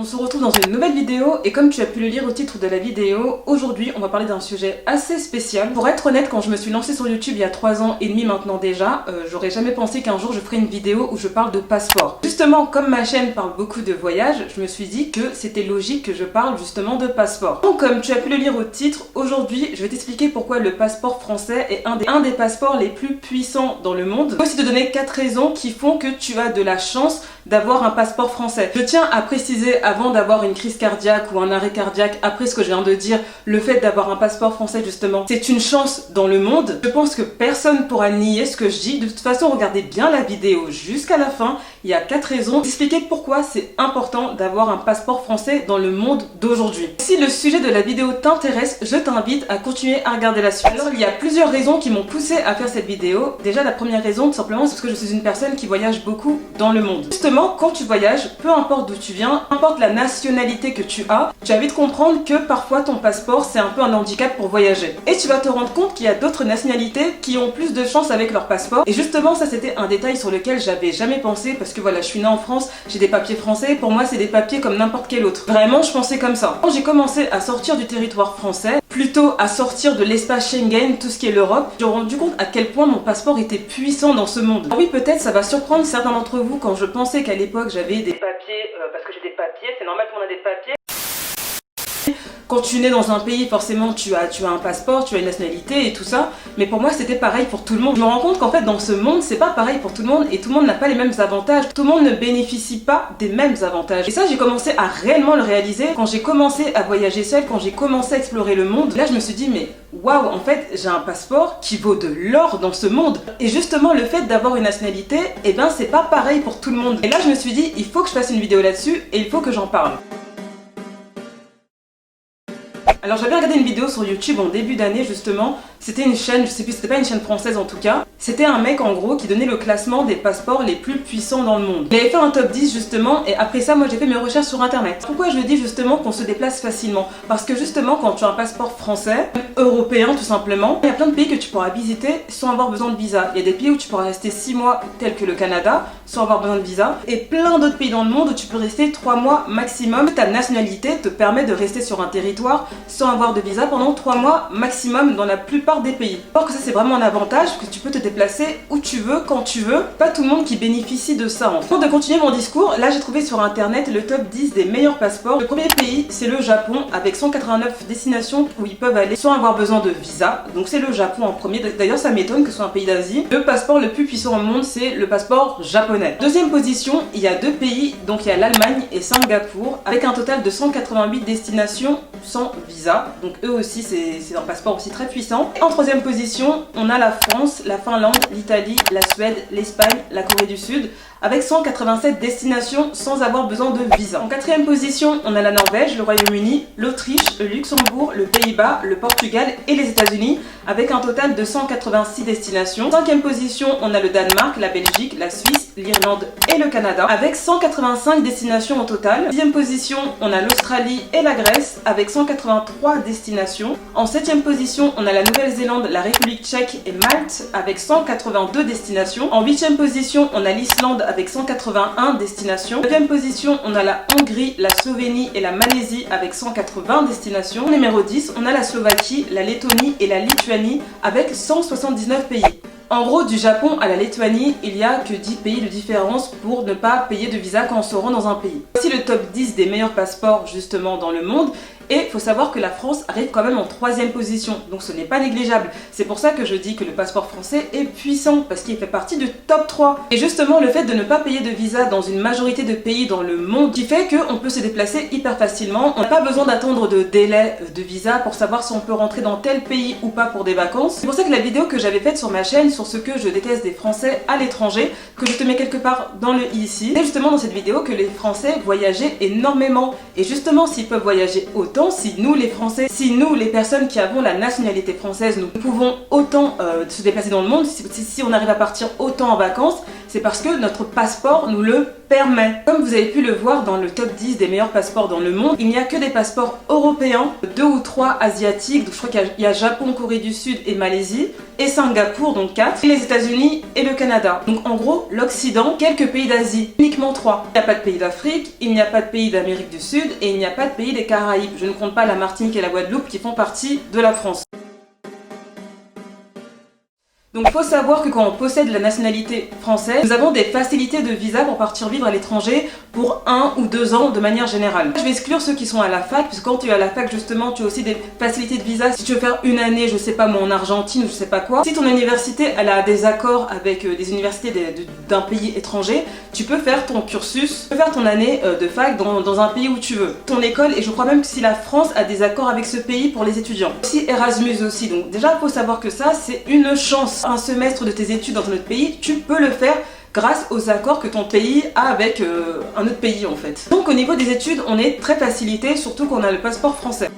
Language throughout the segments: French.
On se retrouve dans une nouvelle vidéo et comme tu as pu le lire au titre de la vidéo, aujourd'hui on va parler d'un sujet assez spécial. Pour être honnête, quand je me suis lancée sur YouTube il y a 3 ans et demi maintenant déjà, j'aurais jamais pensé qu'un jour je ferais une vidéo où je parle de passeport. Justement, comme ma chaîne parle beaucoup de voyages, je me suis dit que c'était logique que je parle justement de passeport. Donc comme tu as pu le lire au titre, aujourd'hui je vais t'expliquer pourquoi le passeport français est un des passeports les plus puissants dans le monde. Je vais aussi te donner 4 raisons qui font que tu as de la chance d'avoir un passeport français. Je tiens à préciser avant d'avoir une crise cardiaque ou un arrêt cardiaque, après ce que je viens de dire, le fait d'avoir un passeport français justement, c'est une chance dans le monde. Je pense que personne pourra nier ce que je dis. De toute façon, regardez bien la vidéo jusqu'à la fin. Il y a 4 raisons d'expliquer pourquoi c'est important d'avoir un passeport français dans le monde d'aujourd'hui. Si le sujet de la vidéo t'intéresse, je t'invite à continuer à regarder la suite. Alors il y a plusieurs raisons qui m'ont poussé à faire cette vidéo. Déjà la première raison, tout simplement, c'est parce que je suis une personne qui voyage beaucoup dans le monde. Justement, quand tu voyages, peu importe d'où tu viens, peu importe la nationalité que tu as vite comprendre que parfois ton passeport c'est un peu un handicap pour voyager. Et tu vas te rendre compte qu'il y a d'autres nationalités qui ont plus de chance avec leur passeport. Et justement ça c'était un détail sur lequel j'avais jamais pensé parce que voilà, je suis née en France, j'ai des papiers français, pour moi c'est des papiers comme n'importe quel autre. Vraiment je pensais comme ça. Quand j'ai commencé à sortir du territoire français, plutôt à sortir de l'espace Schengen, tout ce qui est l'Europe, je me suis rendu compte à quel point mon passeport était puissant dans ce monde. Alors oui, peut-être ça va surprendre certains d'entre vous quand je pensais qu'à l'époque j'avais des papiers, parce que j'ai des papiers, c'est normal qu'on a des papiers. Quand tu nais dans un pays, forcément tu as un passeport, tu as une nationalité et tout ça, mais pour moi c'était pareil pour tout le monde. Je me rends compte qu'en fait dans ce monde c'est pas pareil pour tout le monde et tout le monde n'a pas les mêmes avantages, tout le monde ne bénéficie pas des mêmes avantages. Et ça j'ai commencé à réellement le réaliser quand j'ai commencé à voyager seule, quand j'ai commencé à explorer le monde. Là je me suis dit mais waouh, en fait j'ai un passeport qui vaut de l'or dans ce monde. Et justement le fait d'avoir une nationalité, eh ben c'est pas pareil pour tout le monde. Et là je me suis dit il faut que je fasse une vidéo là-dessus et il faut que j'en parle. Alors j'avais regardé une vidéo sur YouTube en début d'année justement, c'était une chaîne, je sais plus, c'était pas une chaîne française en tout cas. C'était un mec en gros qui donnait le classement des passeports les plus puissants dans le monde. Il avait fait un top 10 justement et après ça moi j'ai fait mes recherches sur internet. Pourquoi je dis justement qu'on se déplace facilement? Parce que justement quand tu as un passeport français, européen tout simplement, il y a plein de pays que tu pourras visiter sans avoir besoin de visa. Il y a des pays où tu pourras rester 6 mois tels que le Canada sans avoir besoin de visa et plein d'autres pays dans le monde où tu peux rester 3 mois maximum. Ta nationalité te permet de rester sur un territoire sans avoir de visa pendant 3 mois maximum dans la plupart des pays. Alors que ça c'est vraiment un avantage, que tu peux te déplacer où tu veux, quand tu veux. Pas tout le monde qui bénéficie de ça en fait. Pour de continuer mon discours, là j'ai trouvé sur internet le top 10 des meilleurs passeports. Le premier pays c'est le Japon avec 189 destinations où ils peuvent aller sans avoir besoin de visa. Donc c'est le Japon en premier. D'ailleurs ça m'étonne que ce soit un pays d'Asie. Le passeport le plus puissant au monde c'est le passeport japonais. Deuxième position, il y a 2 pays, donc il y a l'Allemagne et Singapour avec un total de 188 destinations sans visa. Donc eux aussi c'est un passeport aussi très puissant. En troisième position, on a la France, la Finlande, l'Italie, la Suède, l'Espagne, la Corée du Sud avec 187 destinations sans avoir besoin de visa. En quatrième position, on a la Norvège, le Royaume-Uni, l'Autriche, le Luxembourg, le Pays-Bas, le Portugal et les États-Unis avec un total de 186 destinations. En cinquième position, on a le Danemark, la Belgique, la Suisse, l'Irlande et le Canada avec 185 destinations au total. En sixième position, on a l'Australie et la Grèce avec 183 destinations. En septième position, on a la Nouvelle-Zélande, la République tchèque et Malte avec 182 destinations. En huitième position, on a l'Islande avec 181 destinations. En 9e position, on a la Hongrie, la Slovénie et la Malaisie avec 180 destinations. En numéro 10, on a la Slovaquie, la Lettonie et la Lituanie avec 179 pays. En gros, du Japon à la Lituanie, il n'y a que 10 pays de différence pour ne pas payer de visa quand on se rend dans un pays. Voici le top 10 des meilleurs passeports justement dans le monde. Et il faut savoir que la France arrive quand même en 3e position, donc ce n'est pas négligeable. C'est pour ça que je dis que le passeport français est puissant, parce qu'il fait partie du top 3. Et justement, le fait de ne pas payer de visa dans une majorité de pays dans le monde, qui fait qu'on peut se déplacer hyper facilement. On n'a pas besoin d'attendre de délai de visa pour savoir si on peut rentrer dans tel pays ou pas pour des vacances. C'est pour ça que la vidéo que j'avais faite sur ma chaîne, sur ce que je déteste des Français à l'étranger, que je te mets quelque part dans le i ici, c'est justement dans cette vidéo que les Français voyageaient énormément. Et justement, s'ils peuvent voyager autant, si nous les Français, si nous les personnes qui avons la nationalité française, nous pouvons autant se déplacer dans le monde, si on arrive à partir autant en vacances, C'est parce que notre passeport nous le permet. Comme vous avez pu le voir dans le top 10 des meilleurs passeports dans le monde, il n'y a que des passeports européens, 2 ou 3 asiatiques, donc je crois qu'il y a Japon, Corée du Sud et Malaisie, et Singapour, donc 4, et les États-Unis et le Canada. Donc en gros, l'Occident, quelques pays d'Asie, uniquement 3. Il n'y a pas de pays d'Afrique, il n'y a pas de pays d'Amérique du Sud, et il n'y a pas de pays des Caraïbes. Je ne compte pas la Martinique et la Guadeloupe qui font partie de la France. Donc il faut savoir que quand on possède la nationalité française, nous avons des facilités de visa pour partir vivre à l'étranger pour 1 ou 2 ans de manière générale. Je vais exclure ceux qui sont à la fac, puisque quand tu es à la fac justement, tu as aussi des facilités de visa. Si tu veux faire une année, je sais pas moi, en Argentine ou je sais pas quoi, si ton université elle a des accords avec des universités d'un pays étranger, tu peux faire ton cursus, tu peux faire ton année de fac dans un pays où tu veux. Ton école, et je crois même que si la France a des accords avec ce pays pour les étudiants. Aussi Erasmus aussi, donc déjà il faut savoir que ça c'est une chance. Un semestre de tes études dans un autre pays, tu peux le faire grâce aux accords que ton pays a avec un autre pays en fait. Donc au niveau des études, on est très facilité, surtout qu'on a le passeport français.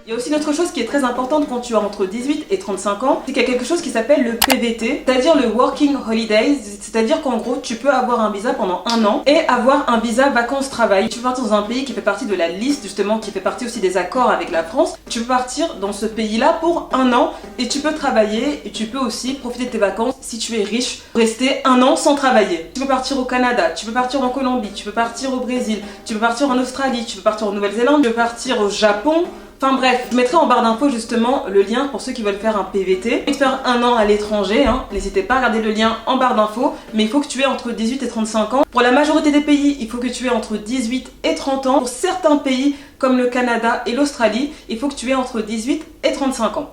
Il y a aussi une autre chose qui est très importante quand tu as entre 18 et 35 ans, c'est qu'il y a quelque chose qui s'appelle le PVT, c'est-à-dire le Working Holidays, c'est-à-dire qu'en gros tu peux avoir un visa pendant 1 an et avoir un visa vacances-travail. Tu peux partir dans un pays qui fait partie de la liste justement, qui fait partie aussi des accords avec la France. Tu peux partir dans ce pays-là pour 1 an et tu peux travailler et tu peux aussi profiter de tes vacances si tu es riche, rester 1 an sans travailler. Tu peux partir au Canada, tu peux partir en Colombie, tu peux partir au Brésil, tu peux partir en Australie, tu peux partir en Nouvelle-Zélande, tu peux partir au Japon. Enfin bref, je mettrai en barre d'infos justement le lien pour ceux qui veulent faire un PVT. Et faire 1 an à l'étranger, n'hésitez pas à regarder le lien en barre d'infos, mais il faut que tu aies entre 18 et 35 ans. Pour la majorité des pays, il faut que tu aies entre 18 et 30 ans. Pour certains pays, comme le Canada et l'Australie, il faut que tu aies entre 18 et 35 ans.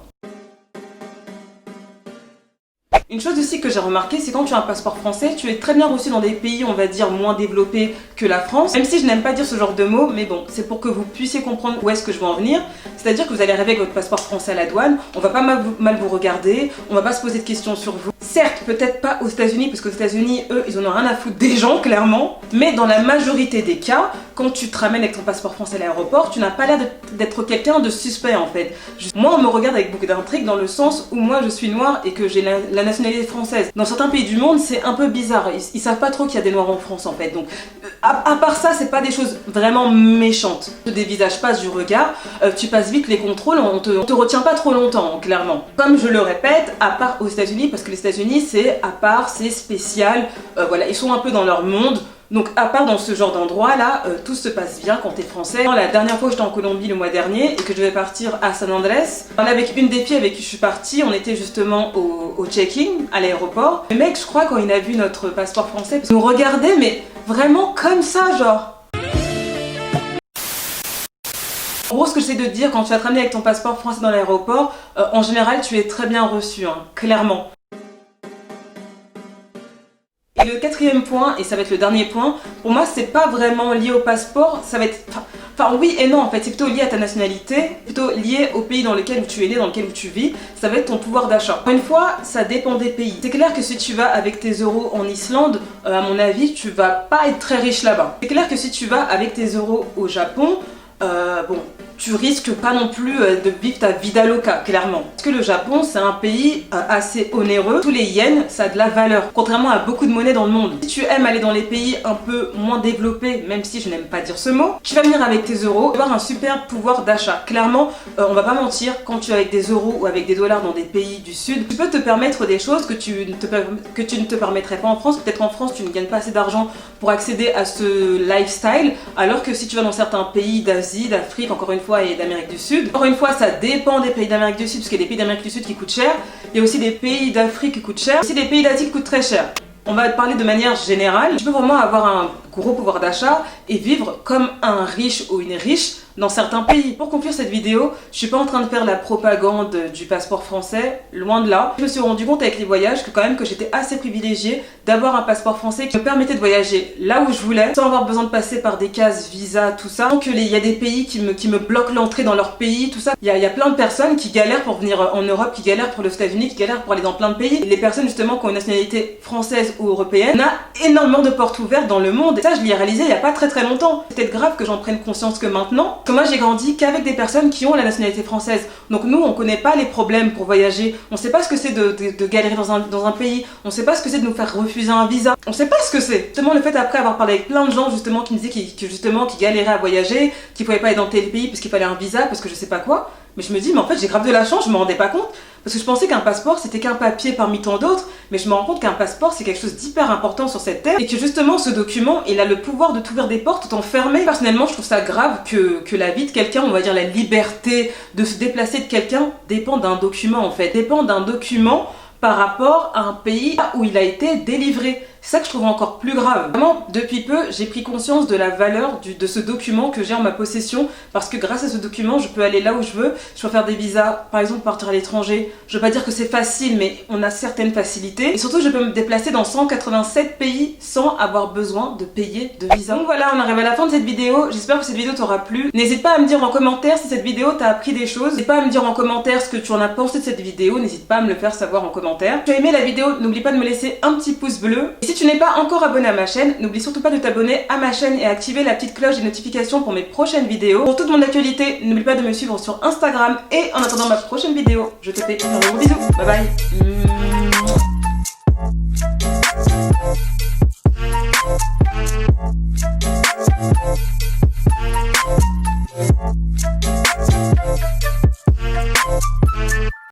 Une chose aussi que j'ai remarqué, c'est quand tu as un passeport français, tu es très bien reçu dans des pays, on va dire, moins développés que la France. Même si je n'aime pas dire ce genre de mots, mais bon, c'est pour que vous puissiez comprendre où est-ce que je veux en venir. C'est-à-dire que vous allez arriver avec votre passeport français à la douane, on va pas mal vous regarder, on va pas se poser de questions sur vous. Certes, peut-être pas aux États-Unis, parce qu'aux États-Unis, eux, ils en ont rien à foutre des gens, clairement. Mais dans la majorité des cas, quand tu te ramènes avec ton passeport français à l'aéroport, tu n'as pas l'air d'être quelqu'un de suspect en fait. Moi, on me regarde avec beaucoup d'intrigue dans le sens où moi, je suis noire et que j'ai la nationalité française. Dans certains pays du monde, c'est un peu bizarre. Ils savent pas trop qu'il y a des noirs en France en fait. Donc, à part ça, c'est pas des choses vraiment méchantes. Tu te dévisages pas du regard, tu passes vite les contrôles, on te retient pas trop longtemps, clairement. Comme je le répète, à part aux États-Unis, parce que les États-Unis, c'est à part, c'est spécial. Voilà, ils sont un peu dans leur monde. Donc à part dans ce genre d'endroit là, tout se passe bien quand t'es français. La dernière fois j'étais en Colombie le mois dernier et que je devais partir à San Andrés, avec une des filles avec qui je suis partie, on était justement au check-in à l'aéroport. Le mec, je crois, quand il a vu notre passeport français, nous regardait mais vraiment comme ça, genre. En gros, ce que j'essaie de te dire, quand tu vas te ramener avec ton passeport français dans l'aéroport, en général tu es très bien reçu, clairement. Et le 4e point, et ça va être le dernier point, pour moi c'est pas vraiment lié au passeport, ça va être... Enfin oui et non en fait, c'est plutôt lié à ta nationalité, plutôt lié au pays dans lequel tu es né, dans lequel tu vis, ça va être ton pouvoir d'achat. Encore une fois, ça dépend des pays. C'est clair que si tu vas avec tes euros en Islande, à mon avis, tu vas pas être très riche là-bas. C'est clair que si tu vas avec tes euros au Japon, bon, tu risques pas non plus de vivre ta vida loca, clairement. Parce que le Japon, c'est un pays assez onéreux. Tous les yens, ça a de la valeur, contrairement à beaucoup de monnaies dans le monde. Si tu aimes aller dans les pays un peu moins développés, même si je n'aime pas dire ce mot, tu vas venir avec tes euros, avoir un super pouvoir d'achat. Clairement, on va pas mentir, quand tu es avec des euros ou avec des dollars dans des pays du sud, tu peux te permettre des choses que tu ne te permettrais pas en France. Peut-être en France, tu ne gagnes pas assez d'argent pour accéder à ce lifestyle, alors que si tu vas dans certains pays d'Asie, d'Afrique, encore une fois, et d'Amérique du Sud. Encore une fois, ça dépend des pays d'Amérique du Sud, parce qu'il y a des pays d'Amérique du Sud qui coûtent cher, il y a aussi des pays d'Afrique qui coûtent cher, aussi des pays d'Asie qui coûtent très cher. On va parler de manière générale. Tu peux vraiment avoir un gros pouvoir d'achat et vivre comme un riche ou une riche dans certains pays. Pour conclure cette vidéo, je suis pas en train de faire la propagande du passeport français, loin de là. Je me suis rendu compte avec les voyages que quand même que j'étais assez privilégiée d'avoir un passeport français qui me permettait de voyager là où je voulais, sans avoir besoin de passer par des cases visa, tout ça. Donc il y a des pays qui me bloquent l'entrée dans leur pays, tout ça. Il y a plein de personnes qui galèrent pour venir en Europe, qui galèrent pour les États-Unis, qui galèrent pour aller dans plein de pays. Les personnes justement qui ont une nationalité française ou européenne, on a énormément de portes ouvertes dans le monde. ça, je l'ai réalisé il y a pas très longtemps. C'est peut-être grave que j'en prenne conscience que maintenant, que moi j'ai grandi qu'avec des personnes qui ont la nationalité française. Donc nous, on connaît pas les problèmes pour voyager, on sait pas ce que c'est de galérer dans un pays, on sait pas ce que c'est de nous faire refuser un visa, on sait pas ce que c'est. Justement, le fait après avoir parlé avec plein de gens justement qui me disaient qu'ils galéraient à voyager, qu'ils pouvaient pas aller dans tel pays parce qu'il fallait un visa, parce que je sais pas quoi, mais je me dis, mais en fait j'ai grave de la chance, je me rendais pas compte. Parce que je pensais qu'un passeport c'était qu'un papier parmi tant d'autres, mais je me rends compte qu'un passeport c'est quelque chose d'hyper important sur cette terre et que justement ce document il a le pouvoir de t'ouvrir des portes tout en fermé. Personnellement, je trouve ça grave que la vie de quelqu'un, on va dire la liberté de se déplacer de quelqu'un dépend d'un document en fait, dépend d'un document par rapport à un pays où il a été délivré. C'est ça que je trouve encore plus grave. Vraiment, depuis peu, j'ai pris conscience de la valeur de ce document que j'ai en ma possession, parce que grâce à ce document, je peux aller là où je veux, je peux faire des visas, par exemple partir à l'étranger. Je veux pas dire que c'est facile, mais on a certaines facilités. Et surtout, je peux me déplacer dans 187 pays sans avoir besoin de payer de visa. Donc voilà, on arrive à la fin de cette vidéo. J'espère que cette vidéo t'aura plu. N'hésite pas à me dire en commentaire si cette vidéo t'a appris des choses. N'hésite pas à me dire en commentaire ce que tu en as pensé de cette vidéo. N'hésite pas à me le faire savoir en commentaire. Si tu as aimé la vidéo, n'oublie pas de me laisser un petit pouce bleu. Et si tu n'es pas encore abonné à ma chaîne, n'oublie surtout pas de t'abonner à ma chaîne et activer la petite cloche des notifications pour mes prochaines vidéos. Pour toute mon actualité, n'oublie pas de me suivre sur Instagram. Et en attendant ma prochaine vidéo, je te fais un gros bisou. Bye bye.